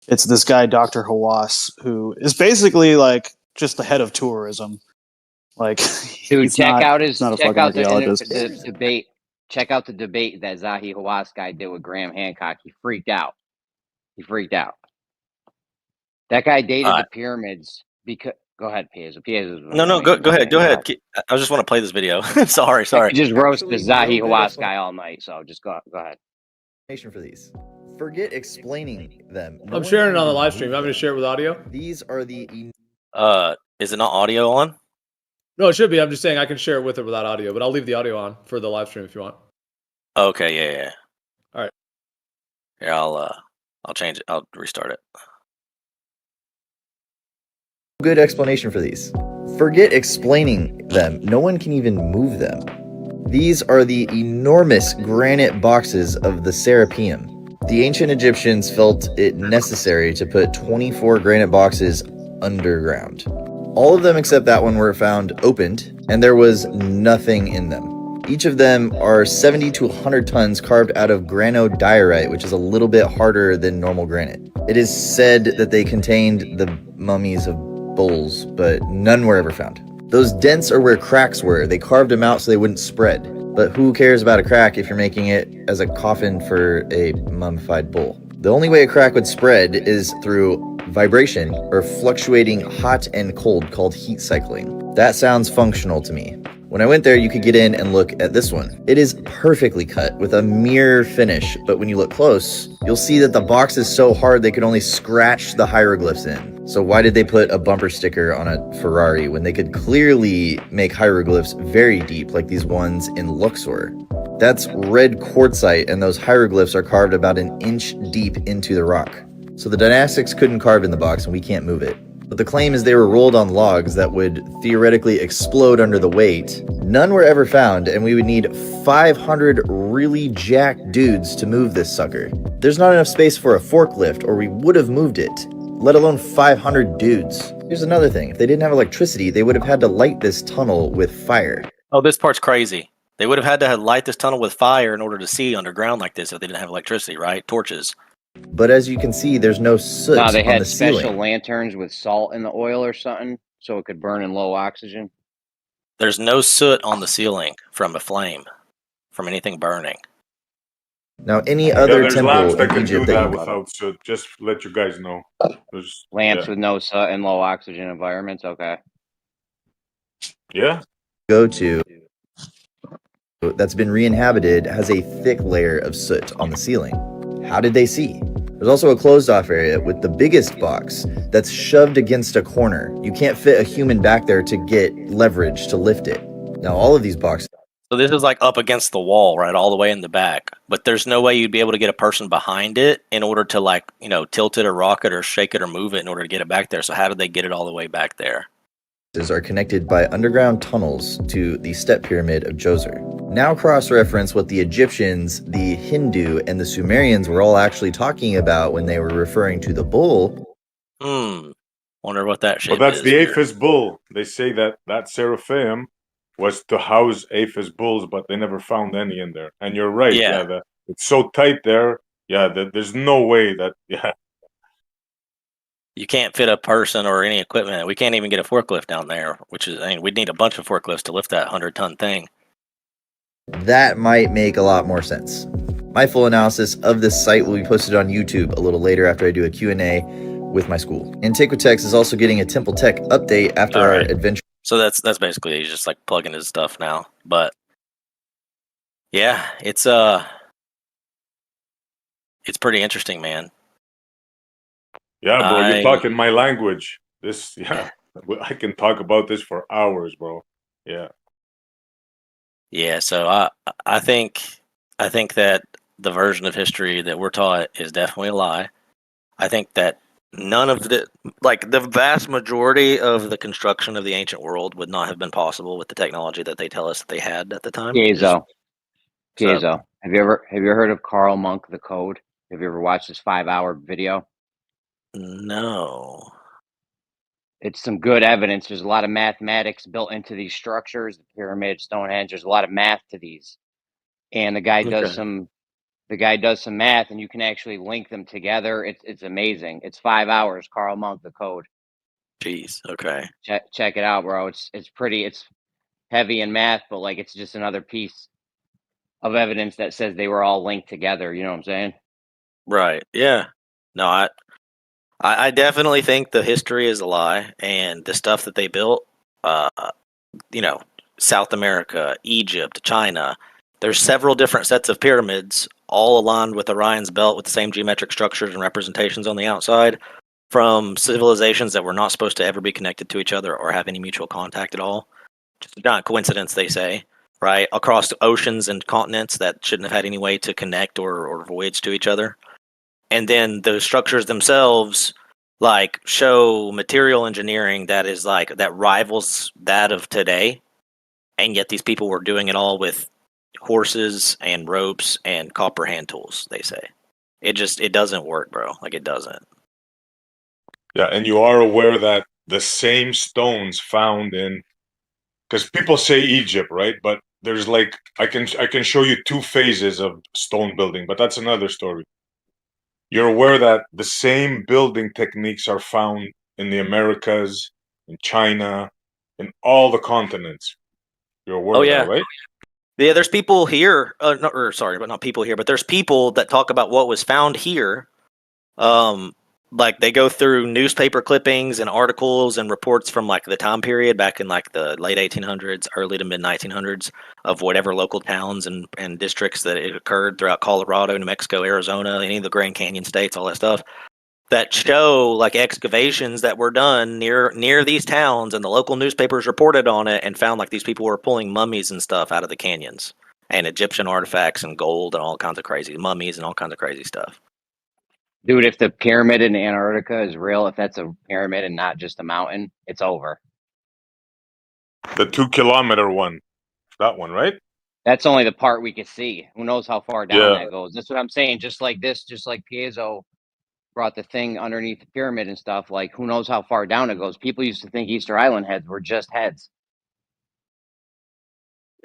it's this guy, Dr. Hawass, who is basically like just the head of tourism. Like, dude, check out the debate. Check out the debate that Zahi Hawass guy did with Graham Hancock. He freaked out. That guy dated the pyramids because. Go ahead, Piezo. No, go ahead. I just want to play this video. sorry. I could just roast the Zahi Hawass guy all night. So just go ahead. For these, forget explaining them. I'm sharing it on the live stream. I'm going to share it with audio. These are the. Is it not audio on? No, it should be. I'm just saying I can share it with or without audio, but I'll leave the audio on for the live stream if you want. Okay, yeah. All right. Here, I'll change it. I'll restart it. Good explanation for these. Forget explaining them. No one can even move them. These are the enormous granite boxes of the Serapeum. The ancient Egyptians felt it necessary to put 24 granite boxes underground. All of them except that one were found opened, and there was nothing in them. Each of them are 70 to 100 tons carved out of granodiorite, which is a little bit harder than normal granite. It is said that they contained the mummies of bulls, but none were ever found. Those dents are where cracks were. They carved them out so they wouldn't spread. But who cares about a crack if you're making it as a coffin for a mummified bull? The only way a crack would spread is through vibration or fluctuating hot and cold called heat cycling. That sounds functional to me. When I went there, you could get in and look at this one. It is perfectly cut with a mirror finish, but when you look close, you'll see that the box is so hard they could only scratch the hieroglyphs in. So why did they put a bumper sticker on a Ferrari when they could clearly make hieroglyphs very deep like these ones in Luxor? That's red quartzite, and those hieroglyphs are carved about an inch deep into the rock. So the dynastics couldn't carve in the box and we can't move it. But the claim is they were rolled on logs that would theoretically explode under the weight. None were ever found, and we would need 500 really jacked dudes to move this sucker. There's not enough space for a forklift, or we would have moved it, let alone 500 dudes. Here's another thing. If they didn't have electricity, they would have had to light this tunnel with fire. Oh, this part's crazy. They would have had to light this tunnel with fire in order to see underground like this if they didn't have electricity, right? Torches. But as you can see, there's no soot on the ceiling. No, they had special lanterns with salt in the oil or something, so it could burn in low oxygen. There's no soot on the ceiling from a flame, from anything burning. Now, any other temple that in can do Egypt that without soot. Just let you guys know. There's lamps with no soot and low oxygen environments. Okay. Yeah. Go to that's been re-inhabited has a thick layer of soot on the ceiling. How did they see? There's also a closed-off area with the biggest box that's shoved against a corner. You can't fit a human back there to get leverage to lift it. Now, all of these boxes. So this is like up against the wall, right, all the way in the back. But there's no way you'd be able to get a person behind it in order to, like, you know, tilt it or rock it or shake it or move it in order to get it back there. So how did they get it all the way back there? Are connected by underground tunnels to the step pyramid of Djoser. Now cross-reference what the Egyptians, the Hindu, and the Sumerians were all actually talking about when they were referring to the bull. Wonder what that shape is. Well, that's the Apis bull. They say that Seraphim was to house Apis bulls, but they never found any in there. And you're right. Yeah, it's so tight there. Yeah, there's no way that. Yeah. You can't fit a person or any equipment. We can't even get a forklift down there, which is, I mean, we'd need a bunch of forklifts to lift that 100-ton thing. That might make a lot more sense. My full analysis of this site will be posted on YouTube a little later after I do a Q&A with my school. Antiquitex is also getting a Temple Tech update after our adventure. So that's basically he's just like plugging his stuff now. But yeah, it's pretty interesting, man. Yeah, bro, you're talking my language. This, yeah, I can talk about this for hours, bro. Yeah. Yeah, so I think that the version of history that we're taught is definitely a lie. I think that none of the vast majority of the construction of the ancient world would not have been possible with the technology that they tell us that they had at the time. Piezo. Have you ever heard of Carl Monk, The Code? Have you ever watched this 5-hour video? No. It's some good evidence. There's a lot of mathematics built into these structures, the pyramid, Stonehenge. There's a lot of math to these, and the guy does some math, and you can actually link them together. It's amazing. It's 5 hours. Carl Monk, The Code. Jeez. Okay. Check it out, bro. It's pretty. It's heavy in math, but like it's just another piece of evidence that says they were all linked together. You know what I'm saying? Right. Yeah. No, I definitely think the history is a lie, and the stuff that they built, South America, Egypt, China. There's several different sets of pyramids, all aligned with Orion's belt with the same geometric structures and representations on the outside, from civilizations that were not supposed to ever be connected to each other or have any mutual contact at all. Just not coincidence, they say, right? Across oceans and continents that shouldn't have had any way to connect or voyage to each other. And then the structures themselves show material engineering that rivals that of today, and yet these people were doing it all with horses and ropes and copper hand tools. They say it doesn't work, bro. It doesn't. Yeah, and you are aware that the same stones found in, because people say Egypt, right? But there's I can show you 2 phases of stone building, but that's another story. You're aware that the same building techniques are found in the Americas, in China, in all the continents. You're aware of that, right? Yeah, there's people here, not people here, but there's people that talk about what was found here. They go through newspaper clippings and articles and reports from the time period back in the late 1800s, early to mid 1900s of whatever local towns and districts that it occurred throughout Colorado, New Mexico, Arizona, any of the Grand Canyon states, all that stuff, that show excavations that were done near these towns, and the local newspapers reported on it and found these people were pulling mummies and stuff out of the canyons, and Egyptian artifacts and gold and all kinds of crazy mummies and all kinds of crazy stuff. Dude, if the pyramid in Antarctica is real, if that's a pyramid and not just a mountain, it's over. The 2-kilometer one, that one, right? That's only the part we could see. Who knows how far down that goes? That's what I'm saying. Just like Piezo brought the thing underneath the pyramid and stuff. Who knows how far down it goes? People used to think Easter Island heads were just heads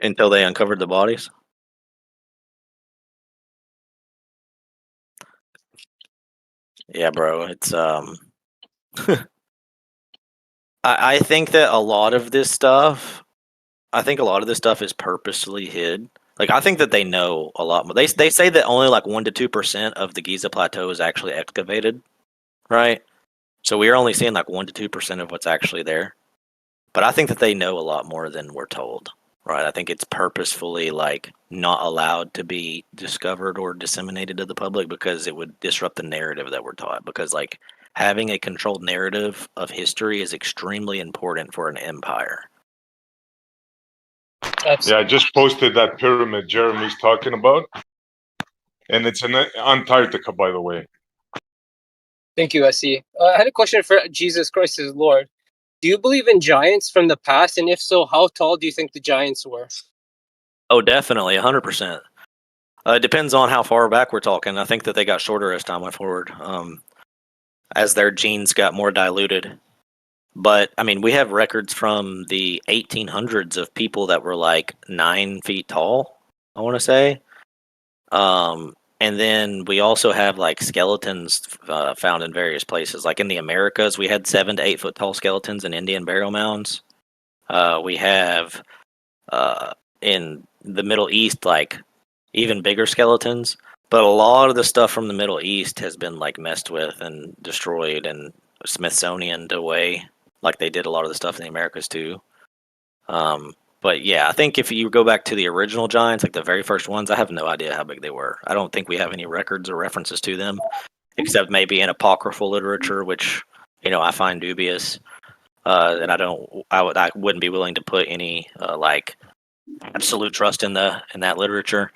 until they uncovered the bodies. Yeah, bro. It's I think that a lot of this stuff is purposely hid. I think that they know a lot more. They say that only 1 to 2% of the Giza Plateau is actually excavated, right? So we are only seeing 1 to 2% of what's actually there. But I think that they know a lot more than we're told, right? I think it's purposefully not allowed to be discovered or disseminated to the public because it would disrupt the narrative that we're taught. Because having a controlled narrative of history is extremely important for an empire. Yeah, I just posted that pyramid Jeremy's talking about, and it's in Antarctica, by the way. Thank you, SE. I had a question for Jesus Christ as Lord. Do you believe in giants from the past, and if so, how tall do you think the giants were? Oh, definitely, 100%. It depends on how far back we're talking. I think that they got shorter as time went forward, as their genes got more diluted. But, I mean, we have records from the 1800s of people that were 9 feet tall, I want to say. And then we also have skeletons found in various places. In the Americas, we had 7 to 8 foot tall skeletons in Indian burial mounds. We have in the Middle East, even bigger skeletons. But a lot of the stuff from the Middle East has been like messed with and destroyed and Smithsonianed away, like they did a lot of the stuff in the Americas too. But yeah, I think if you go back to the original giants, like the very first ones, I have no idea how big they were. I don't think we have any records or references to them, except maybe in apocryphal literature, which I find dubious. And I wouldn't be willing to put any like absolute trust in that literature.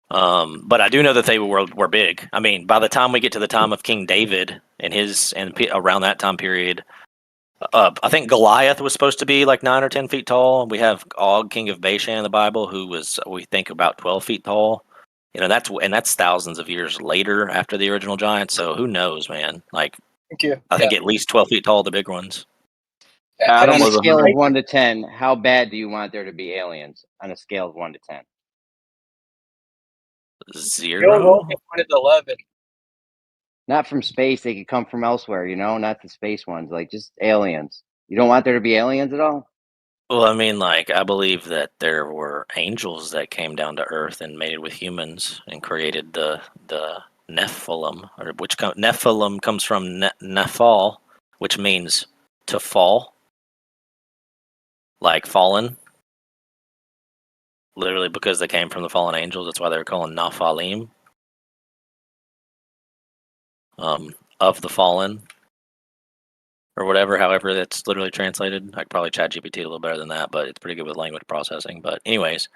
But I do know that they were big. I mean, by the time we get to the time of King David and around that time period, I think Goliath was supposed to be like 9 or 10 feet tall. We have Og, king of Bashan, in the Bible, who was, we think, about 12 feet tall. That's thousands of years later after the original giants. So who knows, man? Like, Thank you. I think at least 12 feet tall, the big ones. And Adam on a was scale 100. of 1 to 10, how bad do you want there to be aliens? On a scale of 1 to 10. Don't 0. get 1 to 11. Not from space. They could come from elsewhere, not the space ones. Like, just aliens. You don't want there to be aliens at all? Well, I mean, like, I believe that there were angels that came down to Earth and mated with humans and created the Nephilim, Nephilim comes from Nephal, which means to fall, like fallen. Literally, because they came from the fallen angels, that's why they were called Nephilim, of the fallen, or whatever. However, that's literally translated. I could probably chat GPT a little better than that, but it's pretty good with language processing. But anyways.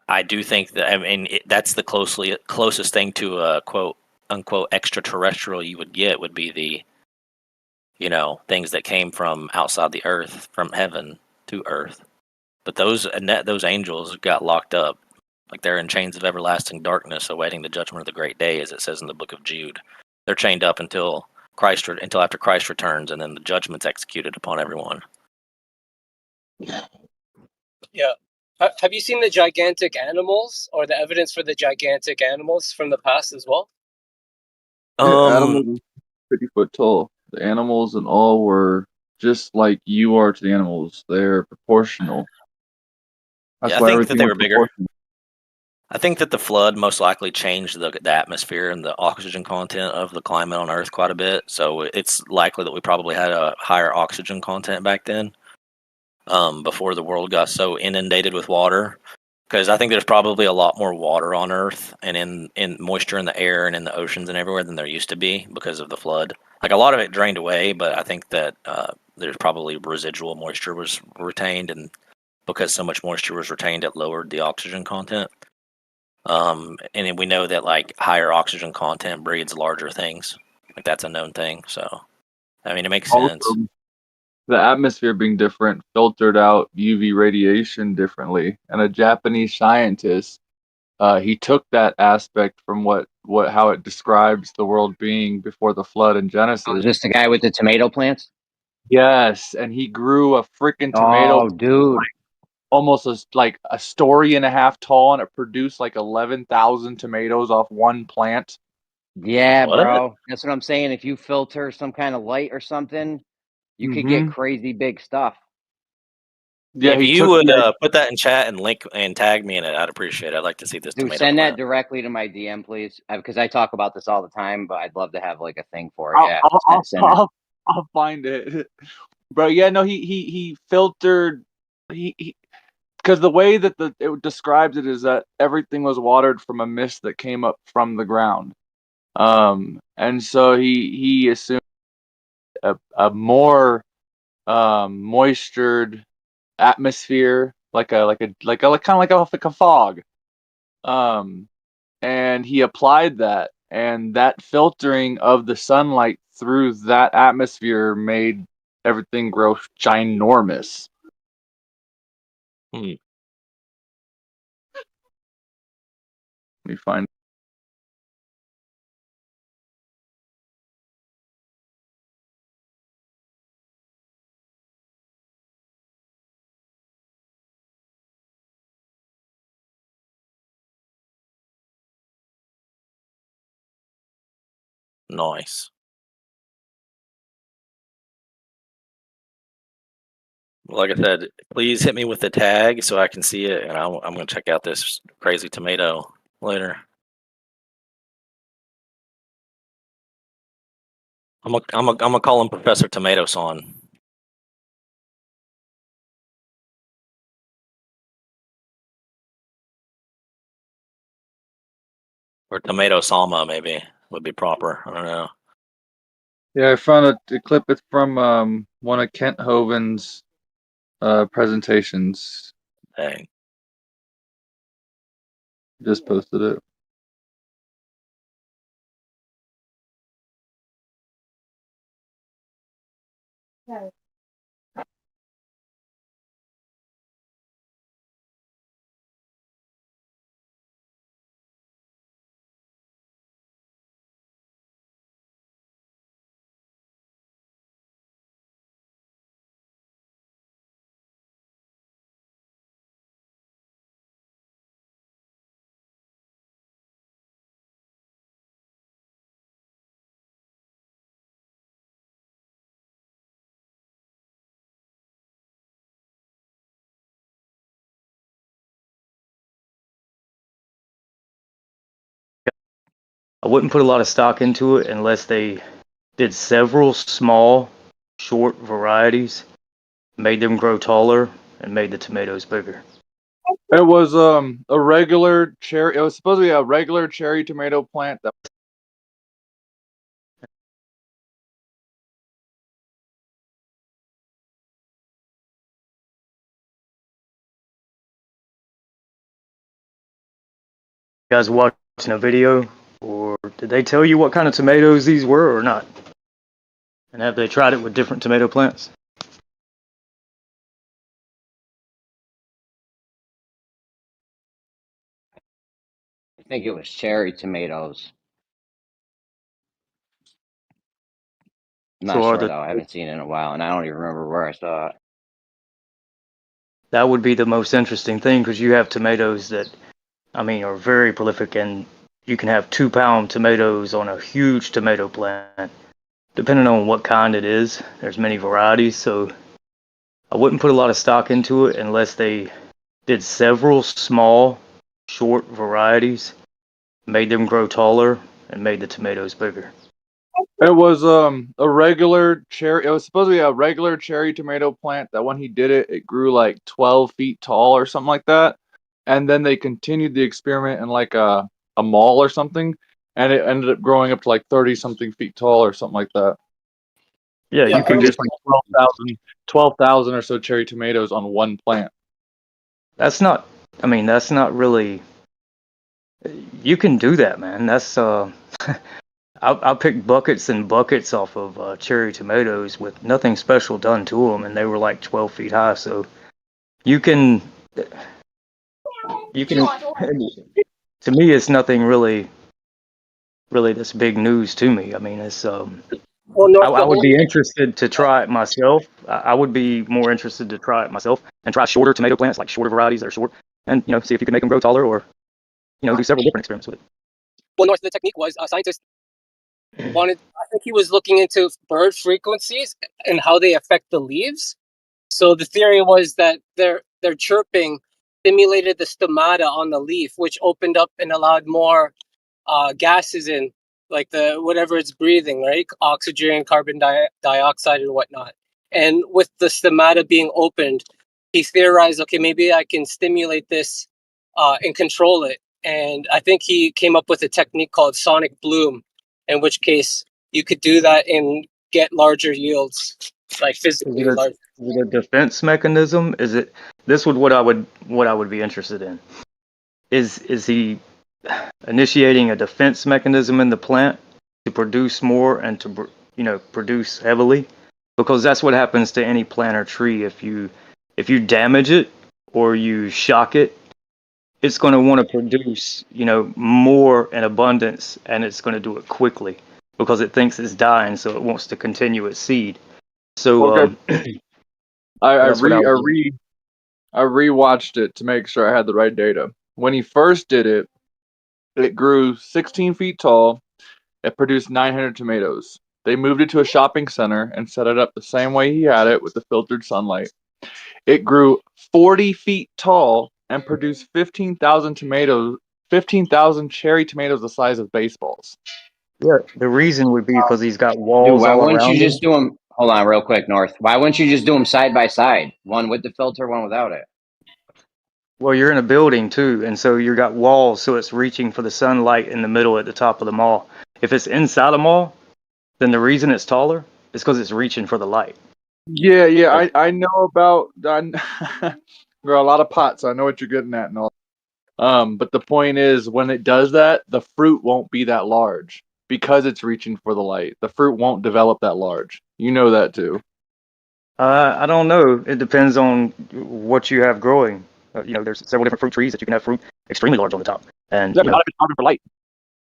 I do think that, I mean, that's the closest thing to a quote unquote extraterrestrial you would get would be the things that came from outside the earth, from heaven to earth. But those angels got locked up, like they're in chains of everlasting darkness, awaiting the judgment of the great day, as it says in the book of Jude. They're chained up until after Christ returns, and then the judgment's executed upon everyone. Yeah. Have you seen the gigantic animals or the evidence for the gigantic animals from the past as well? Adam was 50 foot tall. The animals and all were just like you are to the animals. They're proportional. That's Yeah, I why think that everything they was were bigger. proportional. I think that the flood most likely changed the atmosphere and the oxygen content of the climate on Earth quite a bit. So it's likely that we probably had a higher oxygen content back then, before the world got so inundated with water. Because I think there's probably a lot more water on Earth and in moisture in the air and in the oceans and everywhere than there used to be because of the flood. Like, a lot of it drained away, but I think that there's probably residual moisture was retained, and because so much moisture was retained, it lowered the oxygen content. And then we know that like higher oxygen content breeds larger things. Like, that's a known thing. So, I mean, it makes sense. Also, the atmosphere being different filtered out UV radiation differently. And a Japanese scientist, he took that aspect from how it describes the world being before the flood in Oh, Genesis. is this the guy with the tomato plants? Yes, and he grew a freaking tomato Oh, dude. almost like a story and a half tall, and it produced like 11,000 tomatoes off one plant. Yeah, What? bro. That's what I'm saying. If you filter some kind of light or something, you could get crazy big stuff. Yeah, If he you took would the put that in chat and link and tag me in it, I'd appreciate it. I'd like to see this Dude, tomato send that plant. directly to my DM, please, because I talk about this all the time. But I'd love to have like a thing for it. I'll Yeah, I'll, send it. I'll find it. Bro, yeah, no, he filtered he because the way that it describes it is that everything was watered from a mist that came up from the ground. And so he assumed a more moistured atmosphere, like kind of like a fog. And he applied that, and that filtering of the sunlight through that atmosphere made everything grow ginormous. Hmm. Let me find. Nice. Like I said, please hit me with the tag so I can see it, and I'm going to check out this crazy tomato later. I'm gonna call him Professor Tomato Son. Or Tomato Sama, maybe, would be proper. I don't know. Yeah, I found a clip. It's from one of Kent Hovind's presentations. Dang. Just posted it. I wouldn't put a lot of stock into it unless they did several small, short varieties, made them grow taller, and made the tomatoes bigger. It was a regular cherry. It was supposed to be a regular cherry tomato plant that. You guys watching a video, or did they tell you what kind of tomatoes these were or not? And have they tried it with different tomato plants? I think it was cherry tomatoes. I'm not sure though. I haven't seen it in a while, and I don't even remember where I saw it. That would be the most interesting thing because you have tomatoes that, I mean, are very prolific, and you can have 2-pound tomatoes on a huge tomato plant, depending on what kind it is. There's many varieties, so I wouldn't put a lot of stock into it unless they did several small, short varieties, made them grow taller, and made the tomatoes bigger. It was a regular cherry. It was supposed to be a regular cherry tomato plant that when he did it, it grew like 12 feet tall or something like that. And then they continued the experiment in like a mall or something, and it ended up growing up to like 30 something feet tall or something like that. Yeah, Like you can just like 12,000 or so cherry tomatoes on one plant. That's not. I mean, that's not really. You can do that, man. That's I'll pick buckets and buckets off of cherry tomatoes with nothing special done to them, and they were like 12 feet high. So you can. To me, it's nothing really this big news to me. I mean, it's Well, North, I the would whole be interested to try it myself. I would be more interested to try it myself and try shorter tomato plants, like shorter varieties that are short, and see if you can make them grow taller, or do several different experiments with it. well, North, the technique was a scientist wanted. I think he was looking into bird frequencies and how they affect the leaves. So the theory was that their chirping stimulated the stomata on the leaf, which opened up and allowed more gases in, like the whatever it's breathing, right? Oxygen, carbon dioxide, and whatnot. And with the stomata being opened, he theorized, okay, maybe I can stimulate this and control it. And I think he came up with a technique called sonic bloom, in which case you could do that and get larger yields, like physically larger. Is it a defense mechanism? Is it this would what I would be interested in? Is he initiating a defense mechanism in the plant to produce more and to produce heavily? Because that's what happens to any plant or tree. If you damage it or you shock it, it's going to want to produce more in abundance, and it's going to do it quickly because it thinks it's dying, so it wants to continue its seed. So Okay. I rewatched it to make sure I had the right data. When he first did it, it grew 16 feet tall. It produced 900 tomatoes. They moved it to a shopping center and set it up the same way he had it with the filtered sunlight. It grew 40 feet tall and produced 15,000 tomatoes, 15,000 cherry tomatoes the size of baseballs. Yeah, the reason would be because he's got Dude, walls why all wouldn't you around him. just do them? Hold on, real quick, North. Why wouldn't you just do them side by side? One with the filter, one without it. Well, you're in a building too, and so you got walls, so it's reaching for the sunlight in the middle at the top of the mall. If it's inside a mall, then the reason it's taller is because it's reaching for the light. Yeah, I know about. There are a lot of pots. I know what you're getting at, and all. But the point is, when it does that, the fruit won't be that large because it's reaching for the light. The fruit won't develop that large. You know that too. I don't know. It depends on what you have growing. There's several different fruit trees that you can have fruit extremely large on the top, and Yeah, but not if it's starving for light.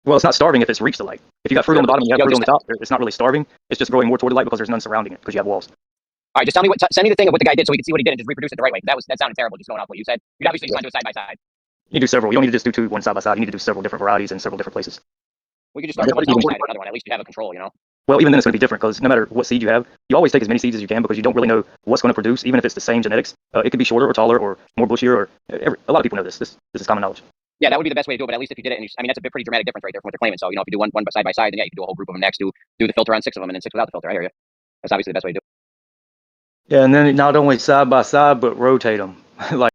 well, it's not starving if it's reached the light. If you got fruit on the bottom and you have fruit on the top, it's not really starving. It's just growing more toward the light because there's none surrounding it because you have walls. All right, just tell me send me the thing of what the guy did so we can see what he did and just reproduce it the right way. That sounded terrible. Just going off what you said. You'd obviously just want to do it side by side. You can do several. You don't need to just do one side by side. You need to do several different varieties in several different places. We could just start with one side by side and another one. At least you have a control, Well, even then it's going to be different because no matter what seed you have, you always take as many seeds as you can because you don't really know what's going to produce, even if it's the same genetics. It could be shorter or taller or more bushier. Or a lot of people know this. This is common knowledge. Yeah, that would be the best way to do it. But at least if you did it, that's a pretty dramatic difference right there from what they're claiming. So if you do one side by side, then yeah, you can do a whole group of them next. Do the filter on 6 of them and then 6 without the filter. I hear you. That's obviously the best way to do it. Yeah, and then not only side by side, but rotate them. Like